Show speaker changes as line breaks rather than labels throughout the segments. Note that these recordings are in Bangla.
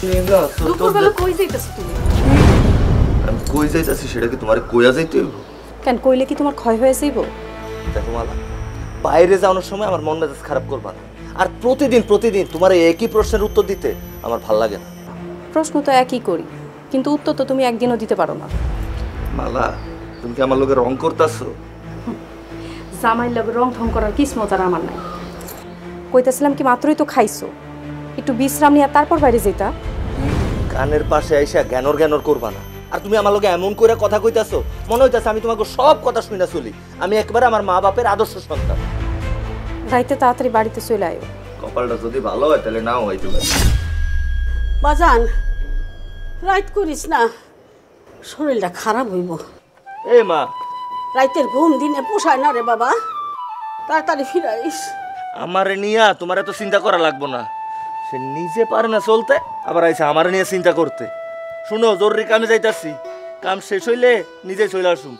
দুপুরবেলা কই যাইতেছো তুমি?
আমি কই যাইতাছি সেটা কি তোমার কইয়া যাইতে হইব?
কেন কইলে কি তোমার ক্ষয় হয়ে যাইব?
দেখো মালা, বাইরে যাওয়ার সময় আমার মন মেজাজ খারাপ করবা না। আর প্রতিদিন প্রতিদিন তোমার এই একই প্রশ্নের উত্তর দিতে আমার ভাল লাগে না।
প্রশ্ন তো একই করি, কিন্তু উত্তর তো তুমি একদিনও দিতে পারো না।
মালা, তুমি কি আমার লগে রং করতাছো?
জামাইর লগে রং ঢং করার কিসমত আর আমার নাই। কইতাছিলাম কি মাত্রই তো খাইছো, একটু বিশ্রাম নিয়ে তারপর বাইরে যেতা।
কানের পাশে আইসা জ্ঞানর জ্ঞানর করবা না। আর তুমি আমার লগে এমন করে কথা কইতাছো, মনে হইতাছে আমি তোমাকে সব কথা শুনে চলি। আমি একবারে আমার মা বাপের আদর্শ সন্তান।
রাইতে তাড়াতাড়ি বাড়িতে চলে আয়ো।
কপালটা যদি ভালো হয় তাহলে নাও হইতে পারে।
বাজান, রাইত করিস না, শরীরটা খারাপ হইব।
এই মা,
রাইতের ঘুম দিনে পোষায় না রে বাবা, তাড়াতাড়ি ফিরাইস।
আমারে নিয়া তোমার এত চিন্তা করা লাগবো না। সে নিজে পারে না চলতে, আবার আইসা আমারে নিয়ে চিন্তা করতে। শুনো, জরুরি কামে যাইতাছি, কাম শেষ হইলে নিজে চলে আসুন।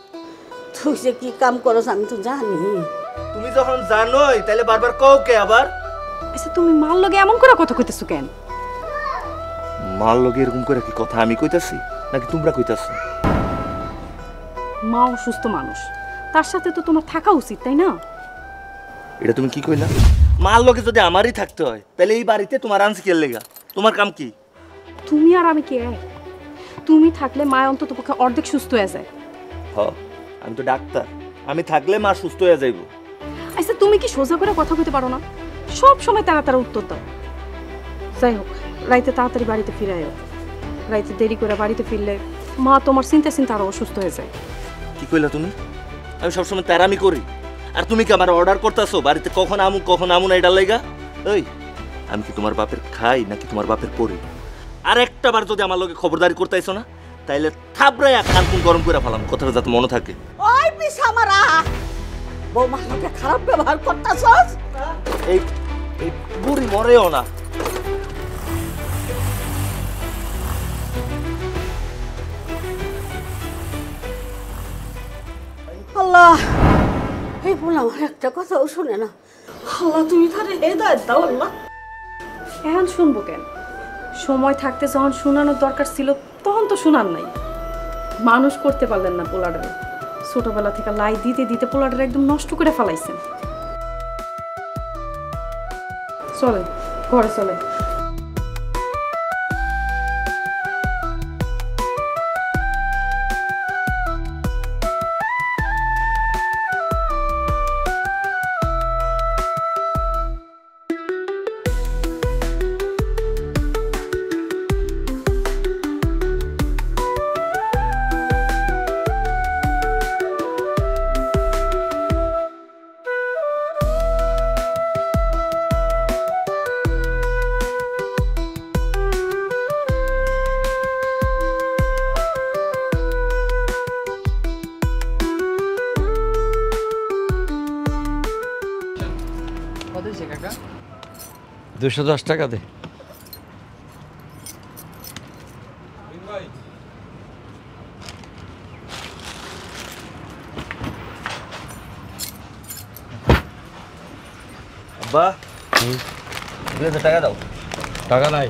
তুই যে কি কাম করস আমি তো জানি।
তুমি যখন জানোই তাহলে বারবার কও কে আবার?
আচ্ছা তুমি মার লগে এমন করে কথা কইতেছো কেন?
মার লগে এরকম করে কি কথা আমি কইতাছি নাকি তোমরা কইতাছো?
মা অসুস্থ মানুষ, তার সাথে তো তোমার থাকা উচিত, তাই না?
এটা তুমি কি কইলা? মার লগে যদি আমারই থাকতে হয় তাহলে এই বাড়িতে তোমার আনছি কে লেগা? তোমার কাম কি?
তুমি আর আমি কি এক? তুমি থাকলে মা অন্তত পক্ষে অর্ধেক সুস্থ হয়ে যায়।
হ, আমি তো ডাক্তার, আমি থাকলে মা সুস্থ হয়ে যাইব।
আচ্ছা তুমি কি সোজা করে কথা কইতে পারো না? সব সময় তাড়াতাড়ি উত্তর দাও। যাই হোক, রাইতে তাড়াতাড়ি বাড়িতে ফিরে আয়ো। রাইতে দেরি করে বাড়িতে ফিরলে মা তোমার চিন্তা চিন্তা আরো অসুস্থ হয়ে যায়।
কি কইলা তুমি? আমি সবসময় তেরামি করি, আর তুমি কি আমার অর্ডার করতেছো বাড়িতে কখন আমু না এটা লাইগা? ওই, আমি কি তোমার বাপের খাই নাকি তোমার বাপের পরি? আর একটা বার যদি আমার লগে খবরদারি করতেইছো না তাইলে থাবড়াইয়া কানকুন গরম করে ফেলাম, কথাটা যাতে মনে থাকে।
ওই পিছা মারা, বৌমার লগে খারাপ ব্যবহার করতাছস।
এই এই বুড়ি মরেও না।
আল্লাহ, এই বললাম আমার একটা কথাও শুনে না। আল্লাহ তুমি তারে হেদায়েত দাও আল্লাহ।
এখন শুনবো কেন? সময় থাকতে যখন শোনানোর দরকার ছিল তখন তো শোনার নাই। মানুষ করতে পারলেন না পোলাডারে, ছোটবেলা থেকে লাই দিতে দিতে পোলাডারে একদম নষ্ট করে ফেলাইছেন। চলে ঘরে চলে।
কত হয়েছে কাকা?
210 টাকা দে।
আব্বা, টাকা দাও।
টাকা নাই।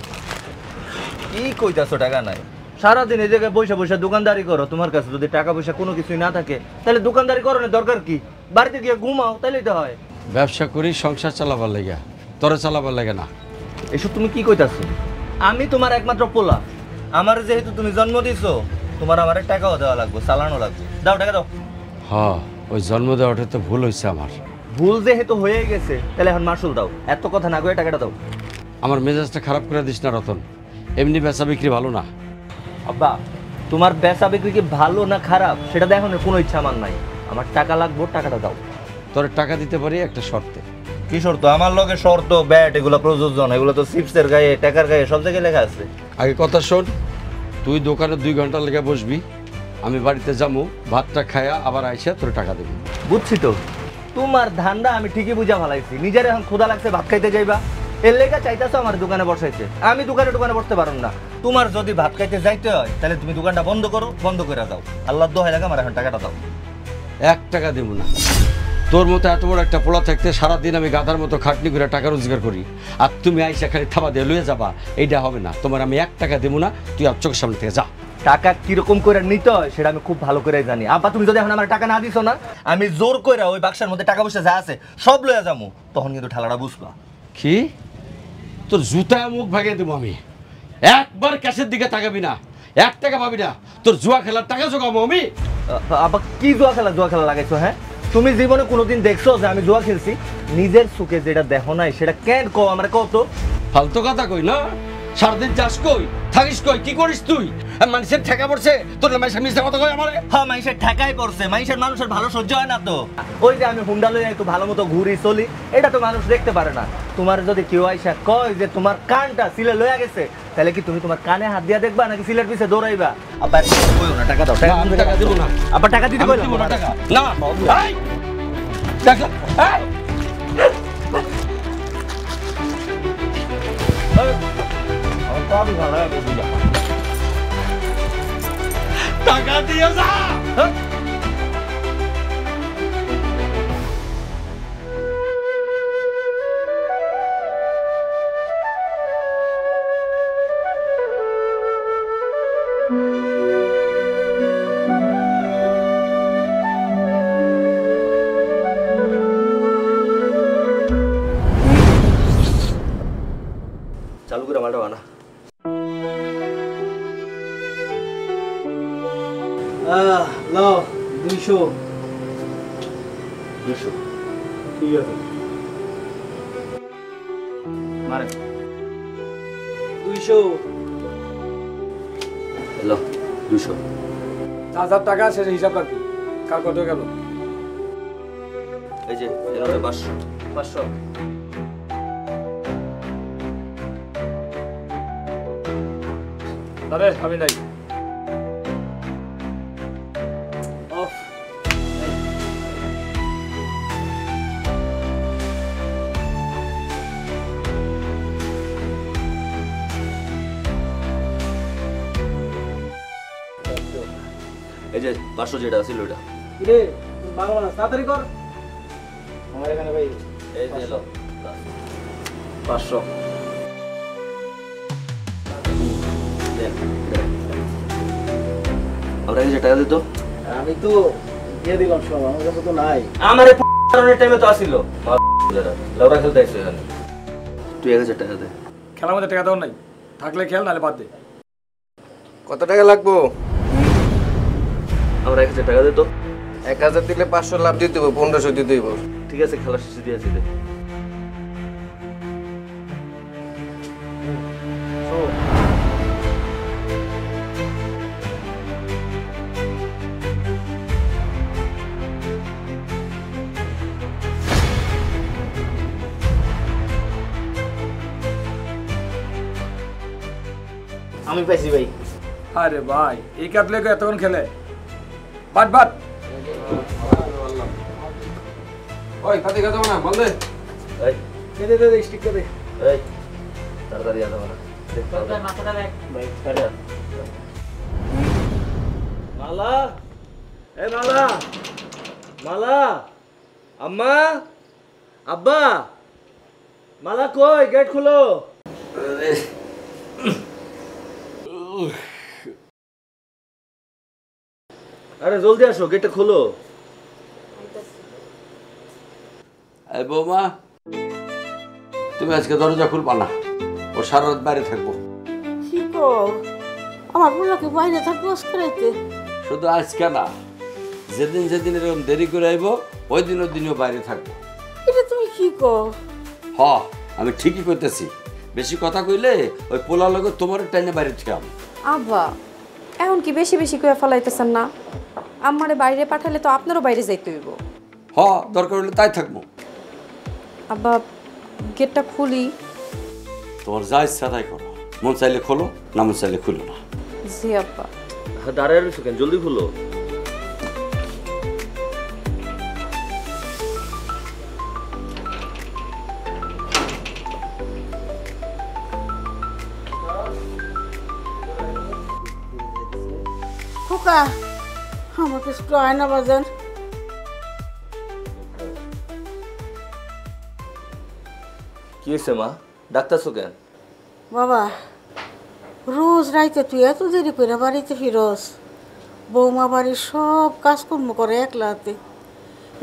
কি কইতাছো টাকা নাই? সারাদিন এই জায়গায় বসে বসে দোকানদারি করো, তোমার কাছে যদি টাকা পয়সা কোনো কিছুই না থাকে তাহলে দোকানদারি করানোর দরকার কি? বাড়িতে গিয়ে ঘুমাও, তাইলেই তো হয়।
ব্যবসা করি সংসার চালাবার লাগে, তোরে চালাবার লাগে না।
এসব তুমি কি কইতাছো? আমি তোমার একমাত্র পোলা, আমার যেহেতু তুমি জন্ম দিছো, তোমার আমার টাকাও দেওয়া লাগবে, চালানো লাগবে। দাও টাকা দাও।
হ্যাঁ, ওই জন্ম দেওয়াটা তো ভুল হয়েছে আমার।
ভুল যেহেতু হয়ে গেছে তাহলে এখন মাসুল দাও। এত কথা না কয়ে টাকাটা দাও।
আমার মেজাজটা খারাপ করে দিস না রতন, এমনি বেচা বিক্রি ভালো না।
আব্বা, তোমার বেচা বিক্রি কি ভালো না খারাপ সেটা দেখানোর কোনো ইচ্ছা আমার নাই। আমার টাকা লাগবে, টাকাটা দাও।
তোরে টাকা দিতে পারি একটা শর্তে।
কি শর্ত? আমার লগে শর্ত ব্যাট এগুলো প্রযোজন, এগুলো তো চিপসের গায়ে টাকার গায়ে সব জায়গায় লেখা আছে।
আগে কথা শোন, তুই দোকানে 2 ঘন্টা লেগে বসবি, আমি বাড়িতে যাবো, ভাতটা খায়া আবার আইসা তোর টাকা দেবি।
বুঝছি তো, তোমার ধান্দা আমি ঠিকই বুঝা ফেলাইছি। নিজের এখন ক্ষুধা লাগছে, ভাত খাইতে যাইবা, এর লেগে চাইতেছো আমার দোকানে বসাইছে। আমি দোকানে বসতে পারুম না। তোমার যদি ভাত খাইতে যাইতে হয় তাহলে তুমি দোকানটা বন্ধ করো, বন্ধ করে দাও। আল্লাহর দোহাই লাগে আমার এখন টাকাটা দাও।
1 টাকা দেবো না। তোর মতো এত বড় একটা পোলা থাকতে সারাদিন আমি গাধার মতো খাটনি করে টাকা রোজগার করি, আর তুমি আইসা খালি থাবা দিয়ে লুয়ে যাবা, এইটা হবে না। তোমার আমি 1 টাকা দেবো না, তুই আর চোখের সামনে থেকে যা।
টাকা কিরকম করে নিতে হয় সেটা আমি খুব ভালো করে জানি। আব্বা তুমি যদি এখন আমার টাকা না দিছো না, আমি জোর করে ওই বাক্সের মধ্যে টাকা পয়সা যা আছে সব লইয়া যাবো, তখন কিন্তু ঠেলাটা বুঝবা।
কি তোর জুতায় মুখ ভাগিয়ে দেবো আমি। একবার ক্যাশের দিকে তাকাবি না, 1 টাকা পাবি না। তোর জুয়া খেলার টাকা জোগাবো আমি।
আব্বা কি জুয়া খেলা লাগাইছো? হ্যাঁ, তুমি জীবনে কোনোদিন দেখছো যে আমি জুয়া খেলছি? নিজের চোখে যেটা দেখো নাই সেটা কেন কও আমার, কও তো।
ফালতু কথা কই না, সারাদিন যাস কই, থাকিস কই, কি করিস তুই? মানুষের ঠেকা পড়ছে তোর, মানুষের মিথ্যা কথা কই আমারে?
হ্যাঁ, মানুষের ঠেকাই পড়ছে, মানুষের ভালো সহ্য হয় না তো। ওই যে আমি হুন্ডা লইয়া একটু ভালো মতো ঘুরি চলি, এটা তো মানুষ দেখতে পারে না। তোমার যদি কেউ আইসা কয় যে তোমার কানটা সিলে লইয়া গেছে, তাহলে কি তুমি তোমার কানে হাত দিয়া দেখবা নাকি সিলের পিছে দৌড়াইবা? আবার কইও না, টাকা দাও।
আমি টাকা দেবো না।
আবার টাকা দিতে কইলাম
দেবো না
না।
টাকা না। এই, টাকা, এই। টাকা দিয়ে যা।
চালু করে মালটা বানা।
নাও 200।
200
ঠিক আছে,
মারে
200।
হ্যালো 200।
4000 টাকা শেষ হিসাব রাখবি। কার কত গেল?
এই যে এর 500।
500। আরে আমি নাই অফ।
এই যে 500 যেটা ছিল ওটা।
কিরে বাংলা না, তাড়াতাড়ি কর। আমার এখানে ভাই
এই যে এলো
500।
আমরা এই যে টাকা দিত,
আমি তো দিয়ে দিলাম সব, আমার কাছে তো নাই।
আমার কারণে টাইমে তো আসিল লাউরা খেলতে আসছে এখানে। তুই 1000 টাকা দে।
খেলার মধ্যে টাকা দেওয়ার নাই, থাকলে খেল, নাহলে বাদ দে।
কত টাকা লাগবো?
আমরা 1000 টাকা দে তো।
1000 দিলে 500 লাভ দিতে হবে, 1500 দিতে হইব।
ঠিক আছে, খেলা শেষে দিয়ে আসি দে।
আমি পাইছি ভাই।
আরে ভাই, এই কাটলে এতক্ষণ খেলে? But but.
ওই ফাতে কথা না বল দে।
এই
দে দে দে স্টিক দে।
এই তাড়াতাড়ি আদা বানা।
মাথাটা দেখ
ভাই কাটে। মালা, এই মালা, মালা, আম্মা, আব্বা, মালা কই? গেট খুলো। আরে জলদি আসো, গেটটা খোলো।
এই বৌমা, তুমি আজকে দরজা খুলবা না, ও সারা রাত বাইরে থাকবো।
কি গো, আমার পোলাকে বাইরে থাকবো আজকে?
শুধু আজকে না, যেদিন যেদিন এরকম দেরি করে আইব ওই দিনও বাইরে থাকবো।
এটা তুমি কি কো?
হ, আমি ঠিকই করতেছি। বেশি কথা কইলে ওই পোলা লগে তোমার টাইনে বাইরে থাকব।
আব্বা, এখন কি বেশি বেশি করে ফেলাইতেছেন না? আমারে বাইরে পাঠালে তো আপনারও বাইরে যাইতে হইব।
হ, দরকার হলে তাই থাকবো।
আব্বা, গেটটা খুলি।
তোমার যা ইচ্ছা তাই করো, মন চাইলে খোলো, না মন চাইলে খুলো না।
জি আব্বা।
দাঁড়ায় রয়েছো কেন? জলদি খুলো।
খোকা, আমাকে একটু আয়না বাজান।
হয়েছে মা, ডাক্তারছো কেন?
বাবা রোজ রাইতে তুই এত দেরি করে বাড়িতে ফিরস, বৌমা বাড়ির সব কাজকর্ম করে একলাতে,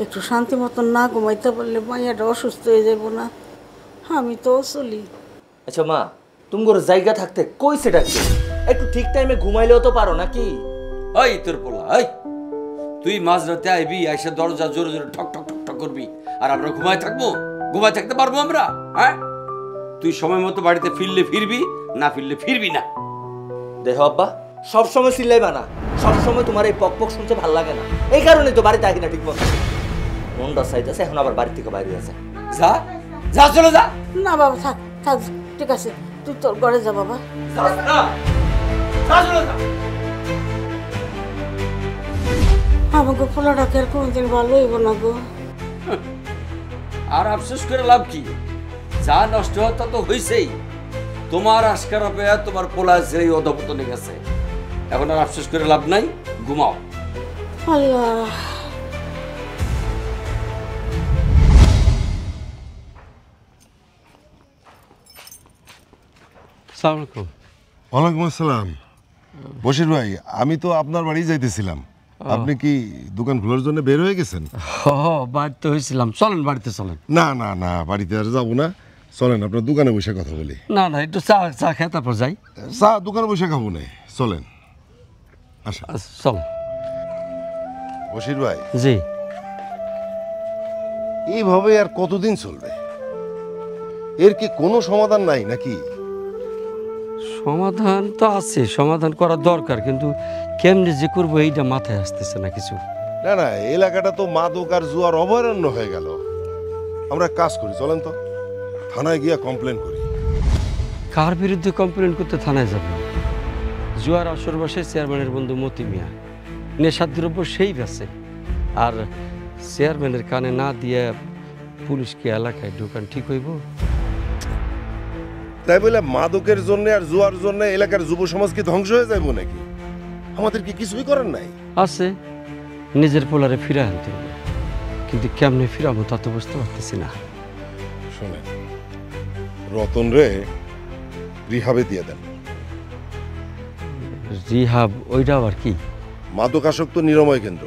একটু শান্তি মতন না ঘুমাইতে পারলে মাইয়াটা অসুস্থ হয়ে যাব না? আমি তো চলি।
আচ্ছা মা, তুমি করে জায়গা থাকতে কইছে ডাকতে, একটু ঠিক টাইমে ঘুমাইলেও তো পারো নাকি?
ওই তোর পোলা, ওই তুই মাঝরাতে আইবি, আইসা দরজা জোরে জোরে ঠক ঠক ঠক ঠক করবি, আর আমরা ঘুমায় থাকবো? ঘুমায় থাকতে পারবো আমরা? হ্যাঁ, তুই সময় মতো বাড়িতে ফিরলে ফিরবি, না ফিরলে ফিরবি না।
দেখো আব্বা, সবসময় চিল্লাইবা না, সবসময় তোমার এই পক পক শুনতে ভালো লাগে না, এই কারণে তো বাড়িতে আগে না ঠিক মতো। মনটা চাইতেছে এখন আবার বাড়ি থেকে বাইরে আছে।
যা যা, চলে যা।
না বাবা থাক থাক, ঠিক আছে, তুই তোর ঘরে যা বাবা।
যাস না, যা, চলে যা।
আমাকে পোলাটাকে আর কোনোদিন ভালো হইব না গো।
আর আফসোস করে লাভ কি? যা নষ্ট হওয়া তা তো হয়েছেই। তোমার আশকারা পেয়ে তোমার পোলা সেই অধপতনে গেছে, এখন আর আফসোস করে লাভ নাই, ঘুমাও।
আল্লাহ,
আসসালামু আলাইকুম।
ওয়ালাইকুম আসসালাম। বশির ভাই, আমি তো আপনার বাড়ি যাইতেছিলাম। আপনি কি দোকান খোলার জন্য বের হয়ে গেছেন?
বাড়িতে হয়েছিলাম, চলেন বাড়িতে চলেন।
না না না, বাড়িতে আর যাবো না, চলেন আপনার দোকানে বসে কথা বলি।
না না, একটু চা চা খেয়ে তারপর যাই।
চা দোকানে বসে খাবো না, চলেন। আচ্ছা
চল।
বশির ভাই,
জি।
এইভাবে আর কতদিন চলবে? এর কি কোনো সমাধান নাই নাকি?
সমাধান তো আছে, সমাধান করা দরকার, কিন্তু কেমনে যে করবো এইটা মাথায় আসতেছে না কিছু।
না না, এলাকাটা তো মাদক আর জুয়ার অভয়ারণ্য হয়ে গেল। আমরা এক কাজ করি, চলেন তো থানায় গিয়া কমপ্লেন করি।
কার বিরুদ্ধে কমপ্লেন করতে থানায় যাবে? জুয়ার আসর বসে চেয়ারম্যানের বন্ধু মতি মিয়া, নেশার দ্রব্য সেই বেছে, আর চেয়ারম্যানের কানে না দিয়ে পুলিশকে এলাকায় ঢোকান ঠিক হইব?
তাই বলে মাদকের জন্য আর জুয়ার জন্য এলাকার যুব সমাজ কি ধ্বংস হয়ে যাবো নাকি? আমাদের কি কিছুই করার নাই?
আছে, নিজের পোলারে ফিরে আনতে হবে, কিন্তু কেমনে ফিরাবো তা তো বুঝতে পারতেছি না।
শোনেন, রতন রে রিহাবে দিয়ে দেন।
রিহাব ওইটা আবার কি?
মাদকাসক্ত নিরাময় কেন্দ্র।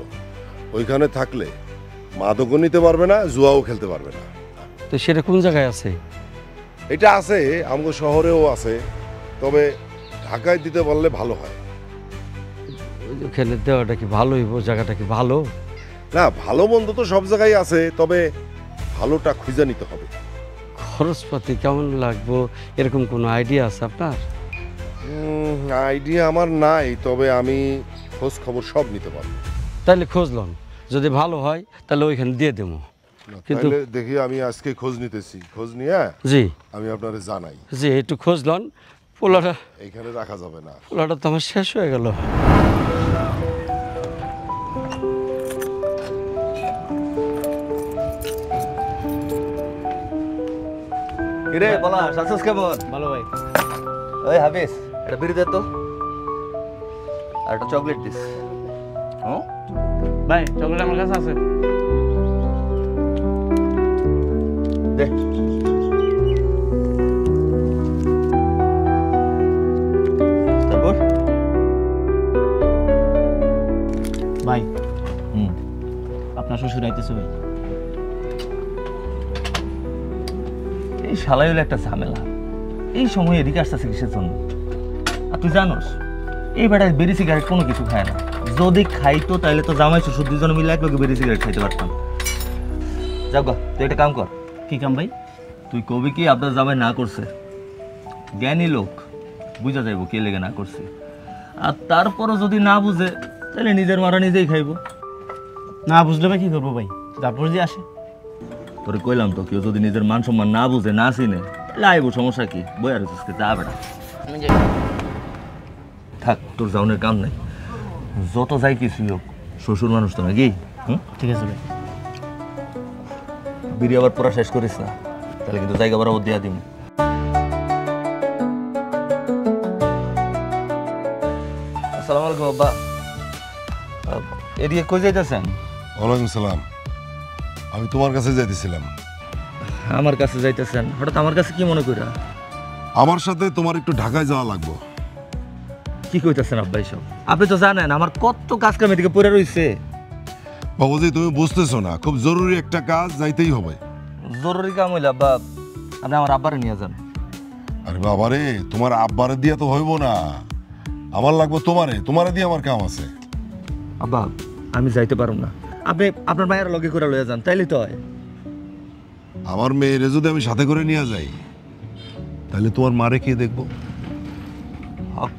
ওইখানে থাকলে মাদকও নিতে পারবে না, জুয়াও খেলতে পারবে না।
তো সেটা কোন জায়গায় আছে?
এটা আছে, আমাদের শহরেও আছে, তবে ঢাকায় দিতে পারলে ভালো হয়।
ওখানে দেওয়াটা কি ভালো হইব? জায়গাটা কি ভালো?
না, ভালো মন্দ তো সব জায়গায় আছে, তবে ভালোটা খুঁজে নিতে হবে।
খরচপাতি কেমন লাগবো এরকম কোনো আইডিয়া আছে আপনার?
আইডিয়া আমার নাই, তবে আমি খোঁজ খবর সব নিতে পারবো।
তাহলে খোঁজলন, যদি ভালো হয় তাহলে ওইখানে দিয়ে দেবো। কিন্তু
তাহলে দেখি, আমি আজকে খোঁজ নিতেছি, খোঁজ নিয়ে
জি
আমি আপনাদের জানাই।
জি, একটু খোঁজলন। পোলাটা
এইখানে রাখা যাবে না।
পোলাটা তো আমার শেষ হয়ে গেল।
কিরে বলা, শাসুস কেমন?
ভালো ভাই।
ওই হাফিজ, এটা বিড়ি দে তো, আর একটা চকলেট দিস। হ্যাঁ
ভাই চকলেট আমার কাছে আছে।
দে। তারপর
ভাই
হুম,
আপনার শ্বশুর আইতেছে ভাই।
এই শালাই হলো একটা ঝামেলা। এই সময় এদিকে আসতেছে কিসের জন্য? আর তুই জানোস এই বেটায় বেরি সিগারেট কোনো কিছু খায় না। যদি খাইতো তাহলে তো জামাই শ্বশুর দুজনে মিলে একলগে বেরি সিগারেট খাইতে পারতাম। যাক গা, তুই একটা কাম কর।
কি কাম ভাই?
তুই কবি কি আপনার জামাই না করছে, জ্ঞানী লোক, বুঝা যাইব কে লেগে না করছে। আর তারপরও যদি না বুঝে তাহলে নিজের মারা নিজেই খাইব।
না বুঝলে ভাই কি করবো ভাই, তারপর যে আসে।
তোরে কইলাম তো, কেউ যদি নিজের মান সম্মান না বুঝে না চিনে তাহলে আইব, সমস্যা কি? বই আর যা বেটা, থাক, তোর যাওনের কাম নাই। যত যাই কিছুই হোক, শ্বশুর মানুষ তো নাকি।
ঠিক আছে ভাই।
বিড়ি আবার পুরা শেষ করিস না, তাহলে কিন্তু জায়গা বরাবর দিয়া দিম। আসসালামু আলাইকুম আব্বা। এদিকে কই যাইতেছেন?
ওয়ালাইকুম সালাম। আমি তোমার কাছে যাইতেছিলাম।
আমার কাছে যাইতেছেন হঠাৎ? আমার কাছে কি মনে কইরা?
আমার সাথে তোমার একটু ঢাকায় যাওয়া লাগবে।
কি কইতাছেন আব্বা এসব? আপনি তো জানেন আমার কত কাজ কাম এদিকে পড়ে রইছে।
বাবুজি তুমি বুঝতেছো না, খুব জরুরি একটা কাজ, যাইতেই হবে।
জরুরি কাম হইলে আব্বা আপনি আমার আব্বারে নিয়ে যান।
আরে বাবারে, তোমার আব্বারে দিয়া তো হইব না, আমার লাগবে তোমারে দিয়ে আমার কাম আছে।
আব্বা আমি যাইতে পারুম না, আপনি আপনার মায়ের লগে করে লইয়া যান, তাইলে তো হয়।
আমার মেয়েরে যদি আমি সাথে করে নিয়ে যাই তাহলে তোমার মারে কে দেখবো?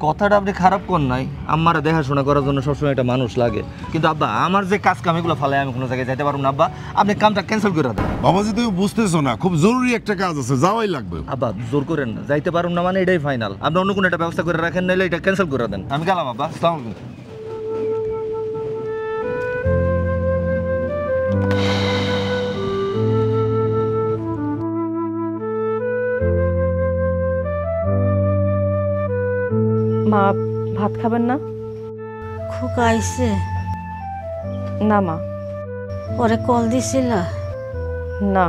কথাটা আপনি খারাপ কর নাই, আমার দেখাশোনা করার জন্য সবসময় একটা মানুষ লাগে, কিন্তু আব্বা আমার যে কাজ কাম এগুলো ফালাই আমি কোনো জায়গায় যাইতে পারবো না। আব্বা আপনি কামটা ক্যান্সেল করে দেন।
বাবাজি তুমি বুঝতেছো না, খুব জরুরি একটা কাজ আছে, যাওয়াই লাগবে।
আব্বা জোর করেন না, যাইতে পারুম না মানে এটাই ফাইনাল। আপনি অন্য কোনো একটা ব্যবস্থা করে রাখেন, নাইলে এটা ক্যান্সেল করে দেন। আমি গেলাম আব্বা, আসসালামু আলাইকুম।
মা ভাত খাবেন না?
খোকা আইছে?
না মা।
পরে কল দিছিল?
না।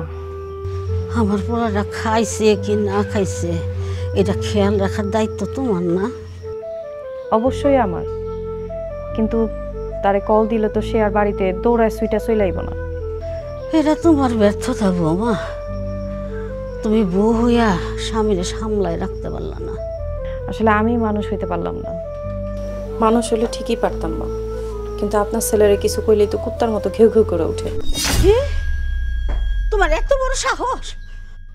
আমার পোলাটা খাইছে কি না খাইছে এটা খেয়াল রাখার দায়িত্ব তোমার না?
অবশ্যই আমার, কিন্তু তারে কল দিলে তো সে আর বাড়িতে দৌড়ায় সুইটা চইলাইব না।
এটা তোমার ব্যর্থতা বৌমা, তুমি বউ হইয়া স্বামীরে সামলায় রাখতে পারলা না।
আসলে আমি মানুষ হইতে পারলাম না। মানুষ হলে ঠিকই পারতাম মা, কিন্তু আপনার ছেলেরে কিছু কইলেই তো কুত্তার মতো ঘেউ ঘেউ করে ওঠে।
কি? তোমার এত বড় সাহস,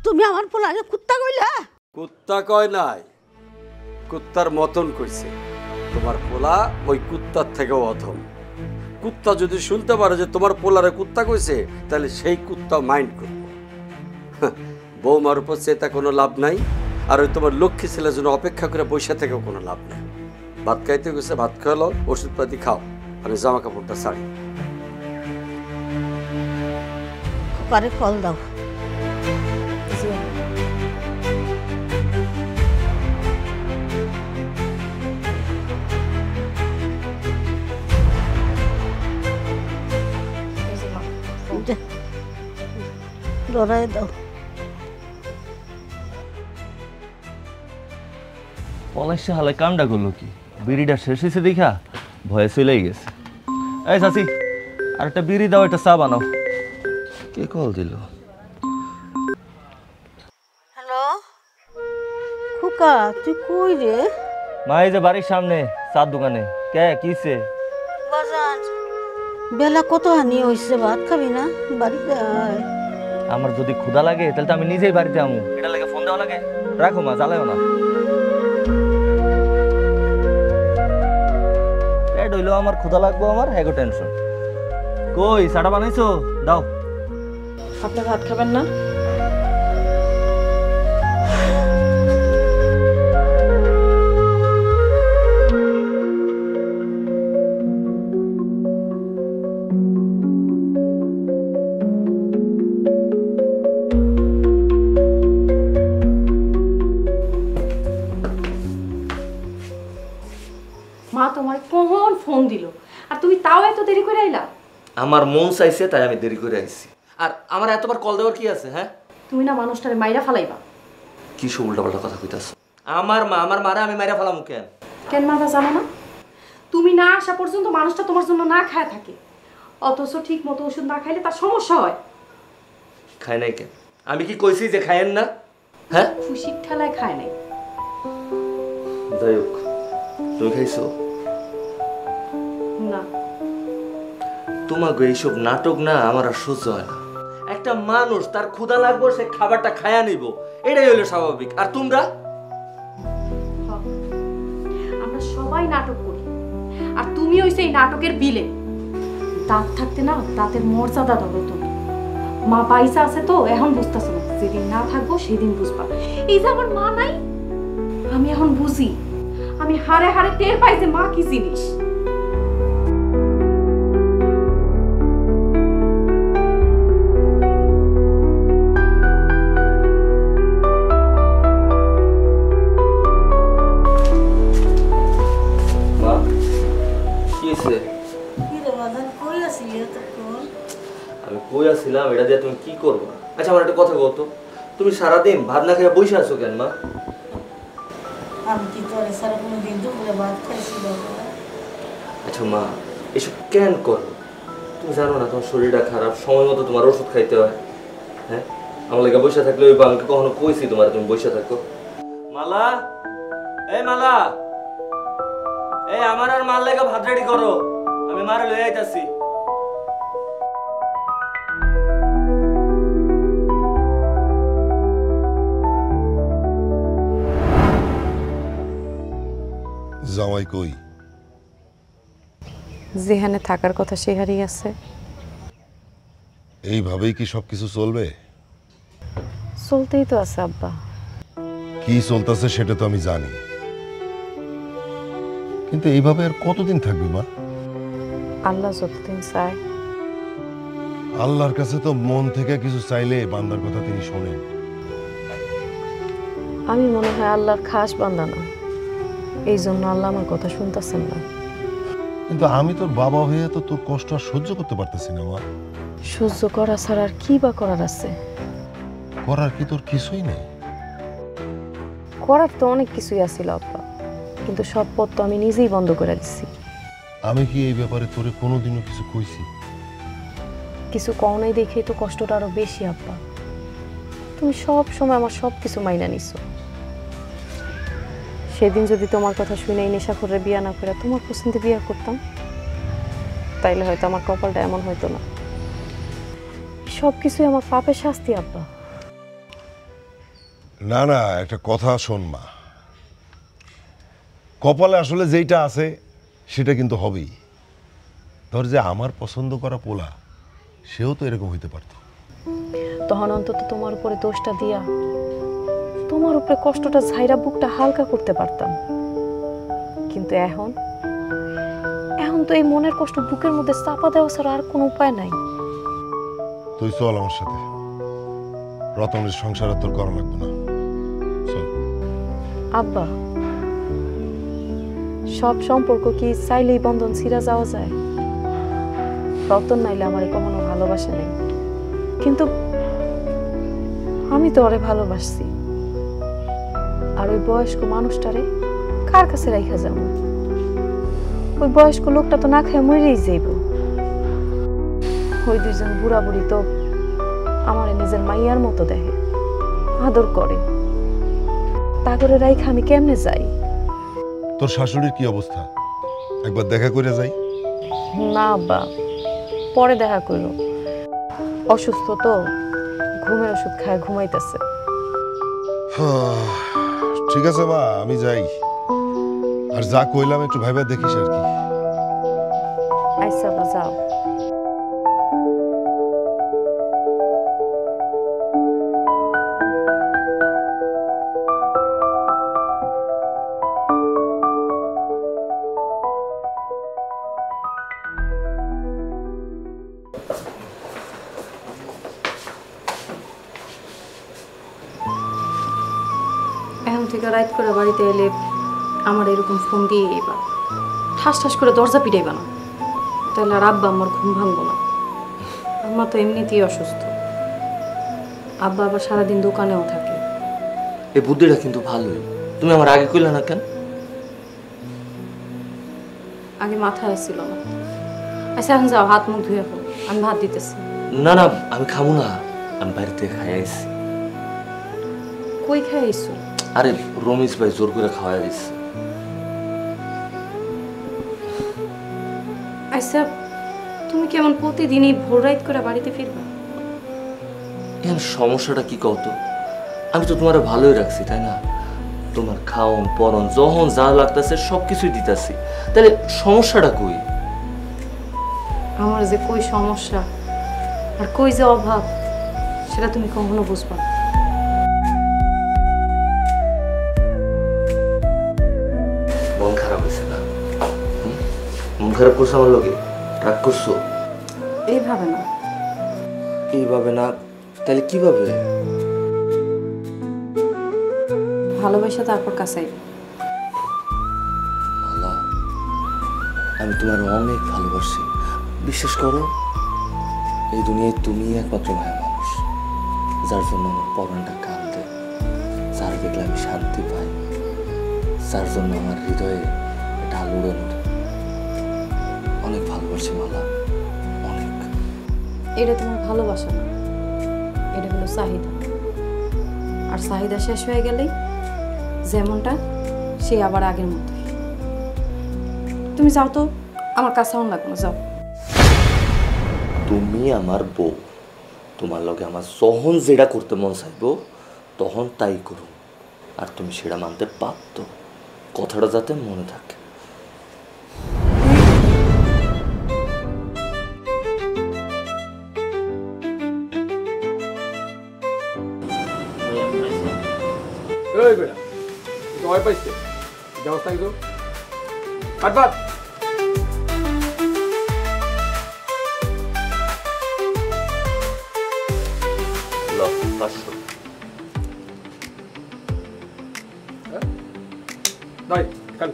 তুমি আমার পোলারে কুত্তা কইলা?
কুত্তা কয় নাই, কুত্তার মতন কইছে। তোমার পোলা ওই কুত্তার থেকেও অধম। কুত্তা যদি শুনতে পারে যে তোমার পোলারে কুত্তা কইছে, তাহলে সেই কুত্তা মাইন্ড করবো। বৌমার উপর চেতা কোনো লাভ নাই, আর ওই তোমার লক্ষ্মী ছেলের জন্য অপেক্ষা করে বসে থেকেও কোনো লাভ নাই। ভাত খাইতে গেছে, ভাত খাওয়ালো, ওষুধপাতি খাও, আমি জামা কাপড়টা ছাড়ি।
খোকারে কল দাও। লড়াই দাও।
পলাশে হালে কামটা করলো কি? বিড়িটা শেষ হয়েছে দেখা ভয়ে চলেই গেছে। এই চাচি আর একটা বিড়ি দাও, একটা চা বানাও। কে কল দিল?
হ্যালো খোকা, তুই কই রে?
মা এই যে বাড়ির সামনে চার দোকানে। কে কিছে?
বাজার বেলা কত হানি হইছে, ভাত খাবি না? বাড়িতে আয়।
আমার যদি ক্ষুধা লাগে তাহলে তো আমি নিজেই বাড়িতে আমু, এটা লাগে ফোন দেওয়া লাগে? রাখো মা, জ্বালাও না। পেট হইলো আমার, ক্ষুধা লাগবো আমার, হ্যাগো টেনশন। কই চাটা বানাইছো? দাও।
আপনি ভাত খাবেন না? মা তোমার কখন ফোন দিল আর তুমি তাও এত দেরি করে আইলা?
আমার মন চাইছে তাই আমি দেরি করে আইছি। আর আমার এতবার কল দেওয়ার কি আছে? হ্যাঁ,
তুমি না মানুষটারে মাইরা ফালাইবা?
কি সব উল্টাপাল্টা কথা কইতাছ? আমার মারা আমি মাইরা ফেলাম কেন?
কেন মাথা জানো না? তুমি না আসা পর্যন্ত মানুষটা তোমার জন্য না খায় থাকে, অথচ ঠিক মতো ওষুধ না খাইলে তার সমস্যা হয়।
খায় নাই কেন? আমি কি কইছি যে খায়েন না? হ্যাঁ,
খুশির ঠেলায় খায় নাই।
যাই হোক, তুমি খাইছো?
না।
তোমাকে এইসব নাটক না আমার আর সহ্য হয় না। একটা মানুষ তার ক্ষুধা লাগবো, সে খাবারটা খায়া নিব, এটাই হলো স্বাভাবিক। আর তোমরা?
আমরা সবাই নাটক করি, আর তুমি হইছে এই নাটকের বিলে। দাঁত থাকতে না দাঁতের মর্যাদা ধরো তুমি। মা পয়সা আছে তো এখন বুঝতেছো না, যেদিন না থাকবো সেদিন বুঝবা। এই যে আমার মা নাই, আমি এখন বুঝি, আমি হারে হারে টের পাই যে মা কি জিনিস।
আমি কই আসছিলাম, এটা দিয়ে তুমি কি করবা? আচ্ছা আমার একটা কথা বলতো, তুমি সারাদিন ভাত না খেয়ে বসে আছো কেন মা?
আমি কি তোরে সারা কোনো দিন দুপুরে ভাত খাইছি বাবা?
আচ্ছা মা, এসব কেন করো? তুমি জানো না তোমার শরীরটা খারাপ, সময় মতো তোমার ওষুধ খাইতে হয়। হ্যাঁ, আমার লেগে বসে থাকলে ওই আমাকে কখনো কইছি তোমার তুমি বসে থাকো? মালা, এই মালা, এই আমার আর মাল লেগে ভাত রেডি করো, আমি মারে লয়ে আইতাছি।
জামাই কই?
যেখানে থাকার কথা সেখানেই আছে।
এইভাবেই কি সবকিছু চলবে?
চলতেই তো আছে আব্বা।
কি চলতেছে সেটা তো আমি জানি, কিন্তু এইভাবে আর কতদিন থাকবি মা?
আল্লাহ যতদিন চায়।
আল্লাহর কাছে তো মন থেকে কিছু চাইলে বান্দার কথা তিনি শোনেন।
আমি মনে হয় আল্লাহর খাস বান্দা না, এই জন্য আল্লাহ আমার কথা শুনতেছেন না।
কিন্তু আমি তোর বাবা হয়ে তো তোর কষ্ট আর সহ্য করতে পারতেছি না মা।
সহ্য করা ছাড়া আর কি বা করার আছে?
করার কি তোর কিছুই নেই?
করার তো অনেক কিছুই আছিল আব্বা, কিন্তু সব পথ তো আমি নিজেই বন্ধ করে দিচ্ছি।
আমি কি এই ব্যাপারে তোরে কোনোদিনও কিছু কইছি?
কিছু কও নাই দেখেই তো কষ্টটা আরো বেশি আব্বা। তুমি সব সময় আমার সব কিছু মাইনা নিছো। সেদিন যদি তোমার কথা শুনে নেশাখোরের বিয়া না করে তোমার পছন্দে বিয়া করতাম, তাইলে হয়তো আমার কপালটা এমন হইতো না। সব কিছুই আমার পাপের শাস্তি আব্বা।
না না, একটা কথা শোন মা, কপালে আসলে যেইটা আছে সেটা কিন্তু হবেই। ধর যে আমার পছন্দ করা পোলা, সেও তো এরকম হইতে পারত।
তখন অন্তত তোমার উপরে দোষটা দিয়া তোমার উপরে কষ্টটা ঝাইরা বুকটা হালকা করতে পারতাম। কিন্তু এখন তো এই মনের কষ্ট বুকের মধ্যে চাপা দেওয়া ছাড়া আর কোনো উপায় নাই।
তুই চল আমার সাথে, রতনের সংসার আর তোর করা লাগবে না, চল।
আব্বা, সব সম্পর্ক কি চাইলেই বন্ধন ছিঁড়া যাওয়া যায়? রতন নাইলে আমারে কখনো ভালোবাসে নাই, কিন্তু আমি তো ওরে ভালোবাসছি। আর ওই বয়স্ক মানুষটারে কার কাছে রাইখা যাবো? ওই বয়স্ক লোকটা তো না খেয়ে মরেই যাইব। ওই দুইজন বুড়া বুড়ি তো আমারে নিজের মাইয়ার মতো দেখে, আদর করে। তা করে রাইখা আমি কেমনে যাই?
তোর শাশুড়ির কি অবস্থা? একবার দেখা করে যাই।
না আব্বা, পরে দেখা করলো। অসুস্থ তো, ঘুমের ওষুধ খায় ঘুমাইতেছে।
ঠিক আছে মা, আমি যাই। আর যা কইলাম একটু ভাইবা দেখিস আর কি।
আচ্ছা আব্বা, যাও। এখন থেকে রাত করে বাড়িতে এলে আমার এরকম ফোন দিয়ে এবা, ঠাস ঠাস করে দরজা পিটাইবা না, তাহলে আর আব্বা আমার ঘুম ভাঙবো না। আম্মা তো এমনিতেই অসুস্থ, আব্বা আবার সারাদিন দোকানেও থাকে।
এই বুদ্ধিটা কিন্তু ভালোই, তুমি আমার আগে কইলে না কেন?
আগে মাথায় আসছিল না। আচ্ছা এখন যাও, হাত মুখ ধুয়ে ফেলো, আমি ভাত দিতেছি।
না না, আমি খাবো না, আমি বাইরে থেকে খাই আইছি।
কই খাই আইসো?
আরে রমেশ ভাই জোর করে খাওয়াই দিচ্ছে।
আচ্ছা তুমি কেমন প্রতিদিনই ভোর রাত করে বাড়িতে ফিরবা?
এখন সমস্যাটা কি কত? আমি তো তোমার ভালোই রাখছি, তাই না? তোমার খাওন পরন যখন যা লাগতেছে সবকিছুই দিতেছি, তাহলে সমস্যাটা কই?
আমার যে কই সমস্যা আর কই যে অভাব, সেটা তুমি কখনো বুঝবা না।
মন খারাপ হয়েছে না? মন খারাপ করছো আমার লোকে? রাগ করছো?
এইভাবে না।
এইভাবে না, তাহলে কিভাবে?
ভালোবাসা তারপর কাছে
মালা, আমি তোমার অনেক ভালোবাসি, বিশ্বাস করো। এই দুনিয়ায় তুমি একমাত্র মায়া মানুষ। যার জন্য আমার পরাণটা কাঁদে, যার দেখলে আমি শান্তি পাই, যার জন্য আমার হৃদয়ে এটা আলোড়ন ওঠে। অনেক ভালোবাসি মালা, অনেক।
এটা তোমার ভালোবাসা না, এটা হলো চাহিদা। আর চাহিদা শেষ হয়ে গেলেই যেমনটা সে আবার আগের মতোই। তুমি যাও তো, আমার কাছে অন লাগবে না, যাও।
তুমি আমার বউ, তোমার লগে আমার যখন যেটা করতে মন চাইব তখন তাই করুন, আর তুমি সেটা মানতে বাধ্য। কথাটা যাতে মনে থাকে।
এই বেটা ভয় পাইছে ব্যবস্থা কি তো বাট
লও, 500।
নাই কাল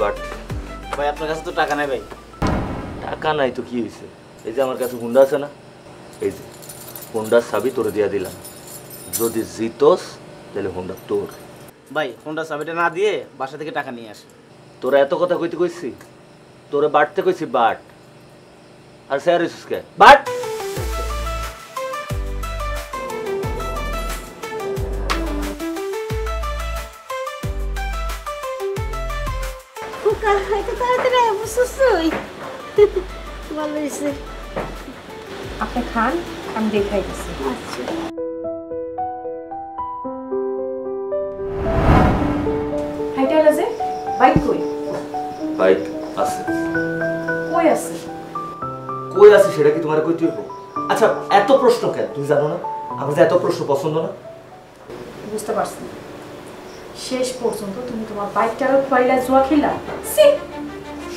বাট
ভাই আপনার কাছে তো টাকা নাই ভাই।
টাকা নাই তো কি হয়েছে? এই যে আমার কাছে হুন্ডা আছে না, এই যে হুন্ডার চাবি তোরে দিয়া দিলাম। যদি জিতস তাহলে হুন্ডা তোর।
ভাই ফোনটা চাবিটা না দিয়ে বাসা থেকে টাকা নিয়ে আসে।
তোরা এত কথা কইতে কইছি? তোরে বাটতে কইছি বাট, আর স্যার ইসুসকে বাট।
খোকা এটা তাড়াতাড়ি বুঝছই ভালো হয়েছে।
আপনি খান, আমি দেখাই দিচ্ছি।
আচ্ছা
হাইটা এলা যে বাইক কই?
বাইক আছে।
কই আছে?
কই আছে সেটা কি তোমার কইতে হইব? আচ্ছা এত প্রশ্ন কেন? তুমি জানো না আমার যে এত প্রশ্ন পছন্দ না?
বুঝতে পারছি। শেষ পর্যন্ত তুমি তোমার বাইকটারও খোয়াইলা, জুয়া খেলা। সি,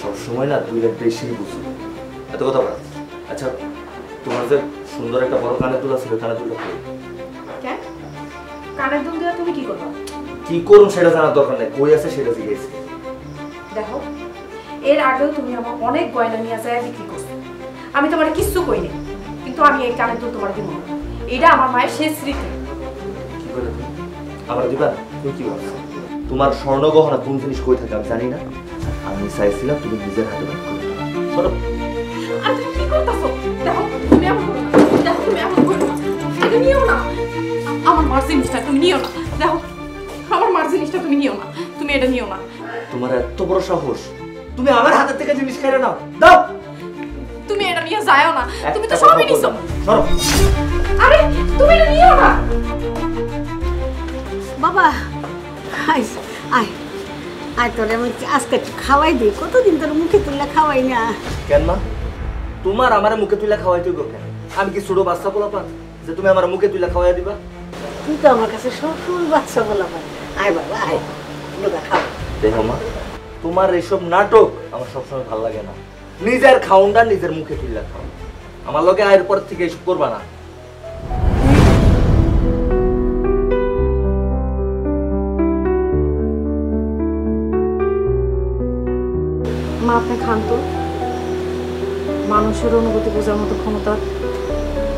সবসময় না দুই লাখ বেশি বুঝো, এত কথা বলা। আচ্ছা তোমার যে সুন্দর একটা বড় কানের দুল ছিল, কানের দুলটা কই?
কেন কানের দুল দেওয়া তুমি কি করবা?
কি করুন সেটা জানার দরকার নেই, কই আছে সেটা জিজ্ঞেস।
দেখো, এর আগেও তুমি আমার অনেক গয়না নিয়ে যায় বিক্রি করছো, আমি তোমার কিচ্ছু কইনি, কিন্তু আমি এই কানের দুল তোমার দিব না। এটা আমার মায়ের শেষ স্মৃতি।
কি করে তুমি আমার দিবা? তুমি কি ভাবছো তোমার স্বর্ণ গহনা কোন জিনিস কই থাকে আমি জানি না? আমি চাইছিলাম তুমি নিজের হাতে বাদ করে দাও। সরো।
আর তুমি কি করতেছো? দেখো তুমি এমন করো না, দেখো তুমি এমন করো না, এটা নিও না। আমার মার জিনিসটা তুমি নিও না। দেখো আমার মার জিনিসটা তুমি নিও না, তুমি এটা নিও না।
তোমার এত বড় সাহস, তুমি আমার হাতের থেকে জিনিস খাইরে নাও। দাও।
তুমি এটা নিয়ে যাও না, তুমি তো সবই নিছো।
সরো।
আরে তুমি এটা নিও না।
বাবা আয় আয় আয় তোরে আমি আজকে একটু খাওয়াই দিই, কতদিন তোর মুখে তুললে খাওয়াই না।
কেন মা তোমার আমার মুখে তুইলা খাওয়াইতে গো কেন? আমি কি ছোট বাচ্চা পোলাপান যে তুমি আমার মুখে তুইলা খাওয়াই দিবা?
তুই তো আমার কাছে সফল বাচ্চা বলা পারে। আয় বাবা আয় লোকা খাও।
দেখো মা, তোমার এইসব নাটক আমার সবসময় ভালো লাগে না। নিজের খাউন্ডা নিজের মুখে তুইলা খাও। আমার লগে আয়ের পর থেকে এইসব করবা না।
মা আপনি খান তো। মানুষের অনুভূতি বোঝার মতো ক্ষমতা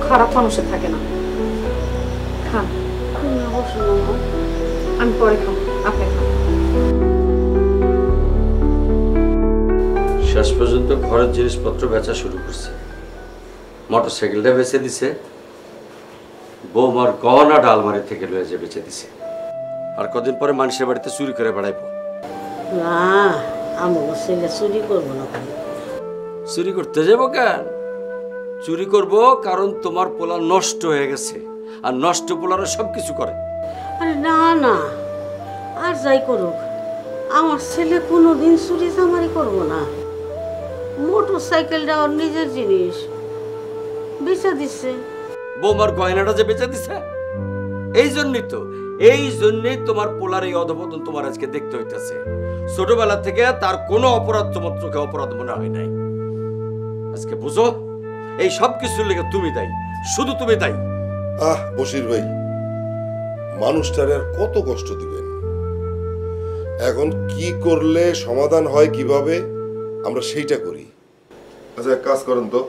খারাপ মানুষের থাকে না। খান। আমি পরে খাবো, আপনি খান।
শেষ পর্যন্ত ঘরের জিনিসপত্র বেচা শুরু করছে। মোটরসাইকেলটা বেচে দিছে, বৌমার গহনাটা আলমারি থেকে লয়ে যে বেচে দিছে। আর কদিন পরে মানুষের বাড়িতে চুরি করে বেড়াইবো।
না আমার ছেলে চুরি করবো না।
চুরি করতে যাবো কেন? চুরি করব কারণ তোমার পোলা নষ্ট হয়ে গেছে, আর নষ্ট পোলারা সব কিছু করে।
আরে না না, আর যাই করুক আমার ছেলে কোনোদিন চুরি চামারি করবো না। মোটর সাইকেলটা ওর নিজের জিনিস, বেচা দিচ্ছে।
বৌমার গয়নাটা যে বেচে দিছে, এই জন্যই তোমার পোলার এই অধপতন তোমার আজকে দেখতে হইতেছে। ছোটবেলা থেকে তার কোনো অপরাধ তোমার চোখে অপরাধ মনে হয় নাই। আজকে বুঝো, এই সব কিছুর লেগে তুমি দায়ী, শুধু তুমি দায়ী।
বশির ভাই মানুষটারে আর কত কষ্ট দিবেন? এখন কি করলে সমাধান হয় কিভাবে আমরা সেইটা করি। আচ্ছা এক কাজ করেন তো,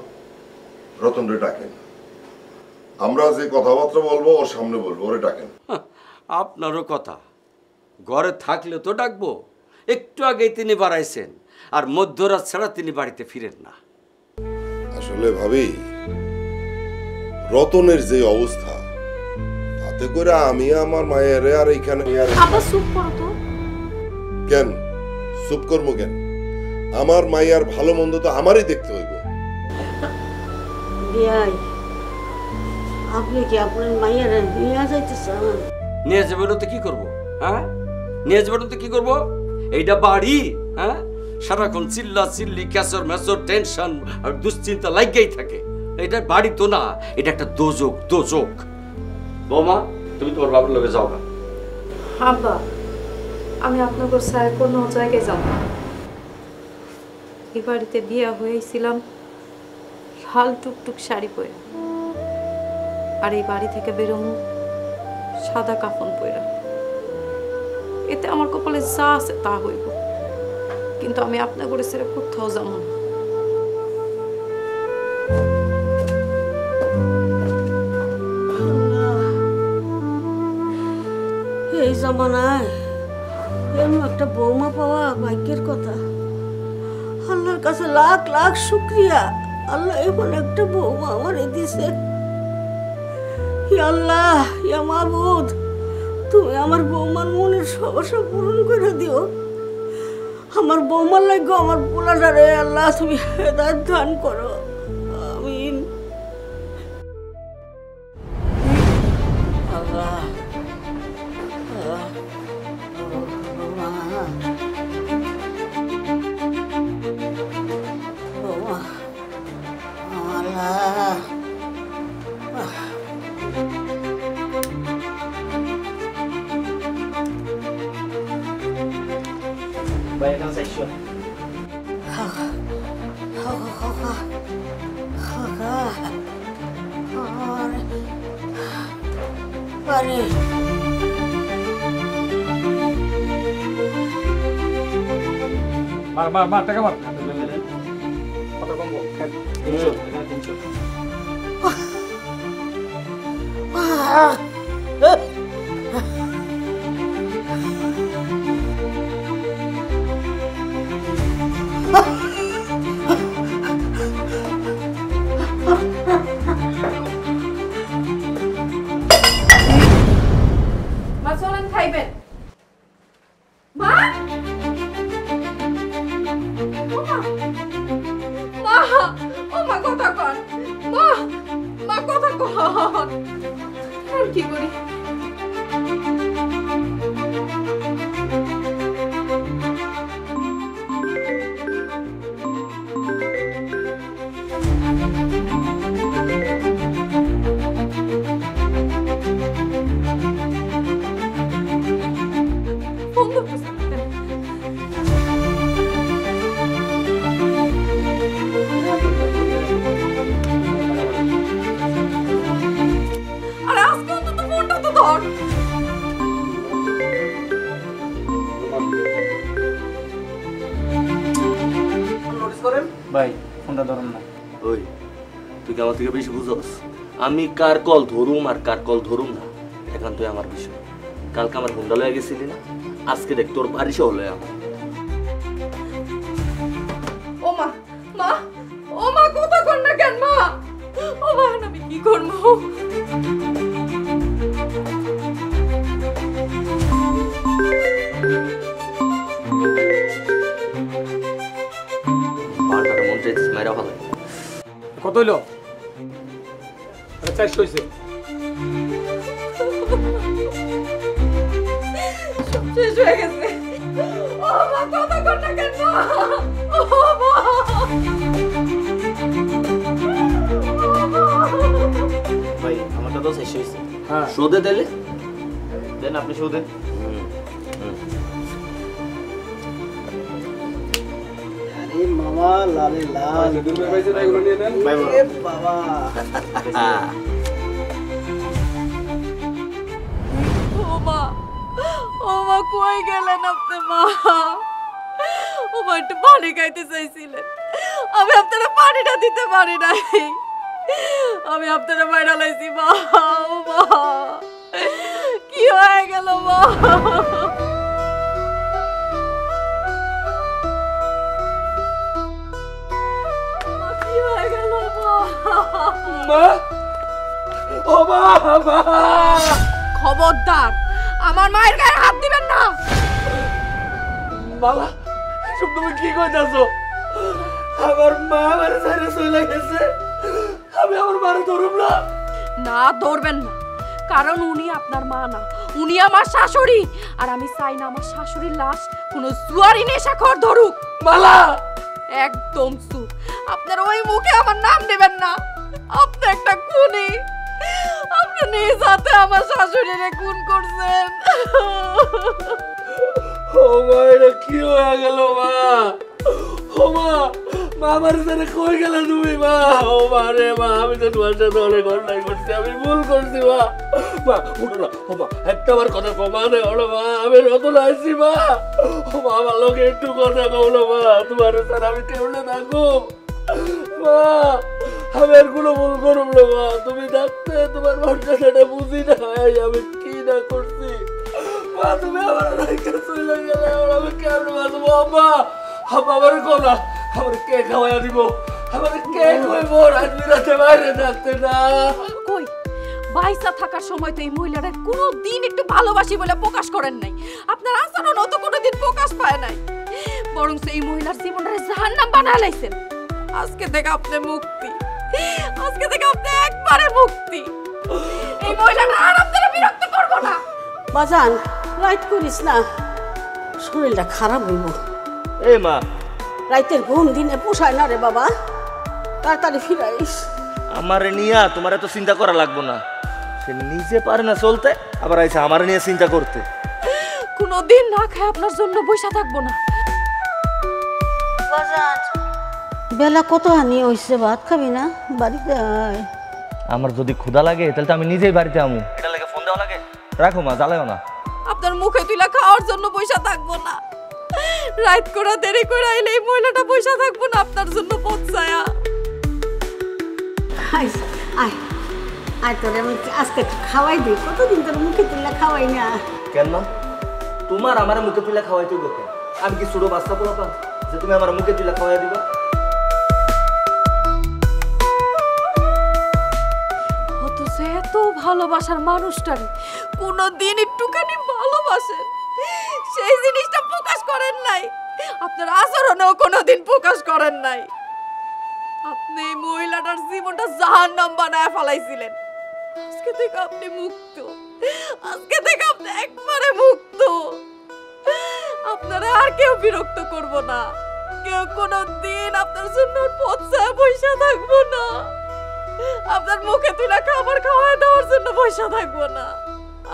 রতনরে ডাকেন, আমরা যে কথাবার্তা বলবো ওর সামনে বলবো, ওরে ডাকেন।
আপনারও কথা, ঘরে থাকলে তো ডাকবো। একটু আগেই তিনি বাড়াইছেন, আর মধ্যরাত ছাড়া তিনি বাড়িতে ফিরেন না।
আসলে ভাবি, রতনের যে অবস্থা, তাতে করে আমি আমার মায়ের আর এইখানে
আবার চুপ করো তো।
কেন চুপ করবো কেন? আমার মাইয়ার ভালো মন্দ তো আমারই দেখতে হইব।
বিয়াই, আপনি কি আপনার মাইয়ারা নিয়ে যাইতে চান?
নিয়ে যাবেন তো কি করবো? হ্যাঁ, নিয়ে যাবেন তো কি করবো? এইটা বাড়ি? হ্যাঁ, সারাক্ষণ চিল্লা চিল্লি, ক্যাসর ম্যাসর, টেনশন আর দুশ্চিন্তা লাগেই থাকে। এটা বাড়ি তো না, এটা একটা দোজক। দোজক। বৌমা, তুমি তোমার বাবার লগে যাও না।
আব্বা, আমি আপনাকে ছায় কোনো জায়গায় যাব না। এই বাড়িতে বিয়ে হয়েছিলাম লাল টুকটুক শাড়ি পরে, আর এই বাড়ি থেকে বেরোনো সাদা কাফন পরে। এতে আমার কপালে যা আছে তা হইব, কিন্তু আমি আপনার করে ছেড়ে কোথাও যাব না।
এই জামানায় এমন একটা বৌমা পাওয়া ভাগ্যের কথা। আল্লাহর কাছে লাখ লাখ শুক্রিয়া, আল্লাহ এমন একটা বৌমা আমারে দিছে। ইয়া আল্লাহ, ইয়া মাবুদ, তুমি আমার বৌমার মনের সমস্যা পূরণ করে দিও। আমার বৌমার লাগবে আমার পোলাটারে আল্লাহ তুমি হেদায়েত দান করো, আমিন। আল্লাহ
মার মার মার, টাকা মার। কত কমবো? 300।
মা চলেন খাইবেন। মা, মা, ও মা কথা কর। মা, মা কথা কর। আর কি করি? আরে আজকে অন্তত ফোনটা তো ধর।
ভাই ফোনটা ধরুন না।
ওই তুই কি আমার থেকে বেশি বুঝোস? আমি কার কল ধরুম আর কার কল ধরুম না এখন তুই আমার বিষয়। কালকে আমার হুন্ডা লয়ে গেছিলি না, আজকে দেখ তোর বাড়ি সহ লয়ে আমার।
ও মা, মা, ও মা কথা কর না কেন মা? ও মা, আমি কি করবো?
পাল্টাটা মন চাইছিস মেয়েরা ভালো।
কত হইলো? 400 হইছে।
সব শেষ হয়ে গেছে। ও মা কথা কর না কেন মা? ও মা,
ভাই আমারটা তো শেষ হয়েছে।
হ্যাঁ,
সুদে দিলে
দেন আপনি শুধু দেন। আরে মামা লালে লাল।
দুর্বল পাইছে না, এগুলো নিয়ে নেন।
ভাই
এ বাবা,
ও ও মা কই গেলেন আপনি মা? ও মা একটু পানি খাইতে চাইছিলেন, আমি আপনারা পানিটা দিতে পারি নাই, আমি আপনারা বাইরে লাইছি মা। ও মা কি হয়ে গেল মা? কি হয়ে গেল মা?
মা ও মা মা
খবরদার আমার মায়ের গায়ে হাত দিবেন না।
মালা এসব তুমি কি কইতাছো? আমার মা আমার ছেড়ে চলে গেছে, আমি আমার মারে ধরুম না?
না ধরবেন না, কারণ উনি আপনার মা না, উনি আমার শাশুড়ি, আর আমি চাই না আমার শাশুড়ির লাশ কোনো জুয়ারি নেশাখোর ধরুক।
মালা
একদম চুপ, আপনার ওই মুখে আমার নাম নেবেন না। আপনি একটা খুনি, আপনি নিজ হাতে আমার শাশুড়িরে খুন করছেন।
ও মা এটা কি হয়ে গেল মা? ও মা মা আমার সাথে কই গেলে তুমি মা? ও মা রে মা, আমি তো তোমার সাথে অনেক অন্যায় করছি, আমি ভুল করছি মা। মা উঠো না, ও মা একটা আমার কথা কমা নেই হলো মা, আমি রতন আইছি মা। ও মা আমার লোকে একটু কথা কমলো মা, তোমার স্যার আমি কেমনে থাকবো মা? আমি আর কোনো ভুল করব না মা, তুমি থাকতে তোমার মর্যাদাটা বুঝি না, আমি কি না করছি মা, তুমি আমার রাইখা চলে গেলে আমি কেমনে বাঁচবো? আব্বা আব্বা আমার কোনা, আমার কে খাওয়াইয়া দিব, আমার কে কইব রাত বিরাতে বাইরে থাকতে না?
কই বাইসা থাকার সময় তো এই মহিলারা কোনো দিন একটু ভালোবাসি বলে প্রকাশ করেন নাই, আপনার আচরণও তো কোনোদিন প্রকাশ পায় নাই, বরং এই মহিলার জীবনটারে জাহান্নাম বানায় লাইছেন। আজকে থেকে আপনি মুক্তি, আজকে থেকে আপনি একবারে মুক্তি। এই মহিলাটা আর আপনারা বিরক্ত করবো না।
বাজান রাইট করিস না, শরীরটা খারাপ হইব।
এই মা,
রাইতের ঘুম দিনে পোষায় না রে বাবা, তাড়াতাড়ি ফিরাইস।
আমারে নিয়া তোমার এত চিন্তা করা লাগবো না, সে নিজে পারে না চলতে, আবার আইসা আমার নিয়ে চিন্তা করতে।
কোনো দিন না খায় আপনার জন্য বসে থাকবো না।
বেলা কত হানি হইছে, ভাত খাবি না? বাড়িতে আয়।
আমার যদি ক্ষুধা লাগে তাহলে তো আমি নিজেই বাড়িতে আমু, এটা লাগে ফোন দেওয়া লাগে? রাখো মা, জ্বালাও না।
আপনার মুখে তুইলা খাওয়ার জন্য বসে থাকবো না, রাত করে দেরি করে আইলে এই মহিলাটা বসে থাকবো না আপনার জন্য পৌঁছায়া।
আয় আয় আয়, তোরে আমি আজকে একটু খাওয়াই দিই, কতদিন তোর মুখে তুললে খাওয়াই না।
কেন মা, তোমার আমার মুখে তুলে খাওয়াই তুই কেন? আমি কি ছোট বাচ্চা পোলাপান যে তুমি আমার মুখে তুলে খাওয়াই দিবা?
অথচ এত ভালোবাসার মানুষটারে কোনোদিন একটুখানি ভালোবাসেন, সেই জিনিসটা প্রকাশ করেন নাই, আপনার আচরণেও কোনোদিন প্রকাশ করেন নাই। আপনি এই মহিলাটার জীবনটা জাহান্নাম বানায় ফেলাইছিলেন। আজকে থেকে আপনি মুক্ত, আজকে থেকে আপনি একবারে মুক্ত। আপনারা আর কেউ বিরক্ত করব না, কেউ কোনোদিন আপনার জন্য পথছায়া বসে থাকবো না, আপনার মুখে তুলে খাবার খাওয়ায় দেওয়ার জন্য বসে থাকবো না।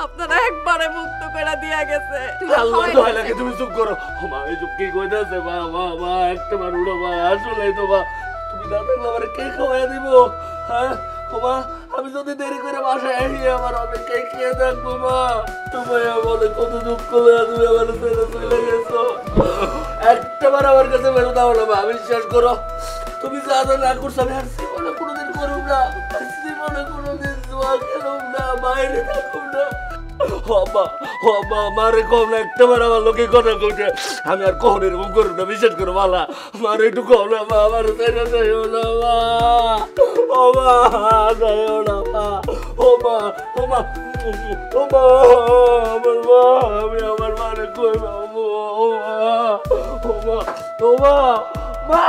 আপনারা একবারে মুক্ত করে দিয়া গেছে।
আল্লাহ দয়া লাগে তুমি চুপ করো। মা এই চুপ কি কইতাছে? মা মা মা একটা বার উড়ো মা, আসলে তো মা তুমি না থাকলে আমার কে খাওয়াইয়া দিব? হ্যাঁ মা, আমি যদি দেরি করে বাসায় আসি আমার অনেক কে খেয়ে থাকবো মা? তোমায় বলে কত দুঃখ হয়ে তুমি আমার ছেড়ে চলে গেছো, একটা বার আমার কাছে বেরো দাও না মা, বিশ্বাস করো তুমি যা যা না করছো আমি আর জীবনে কোনোদিন করুম না, জীবনে কোনোদিন জোয়া খেলুম না, বাইরে থাকুম না। মারে কম না একটা বার আমার লোকে কথা কইতে, আমি আর কখন এরকম করুন না, বিশ্বাস করো মালা, মারে একটু কম না মা, আমার যাইও না মা, ও মা যাইও না মা, ও মা ও মা ও মা, আমার মা, আমি আমার মারে কই পাবো? ও মা ও মা ও মা মা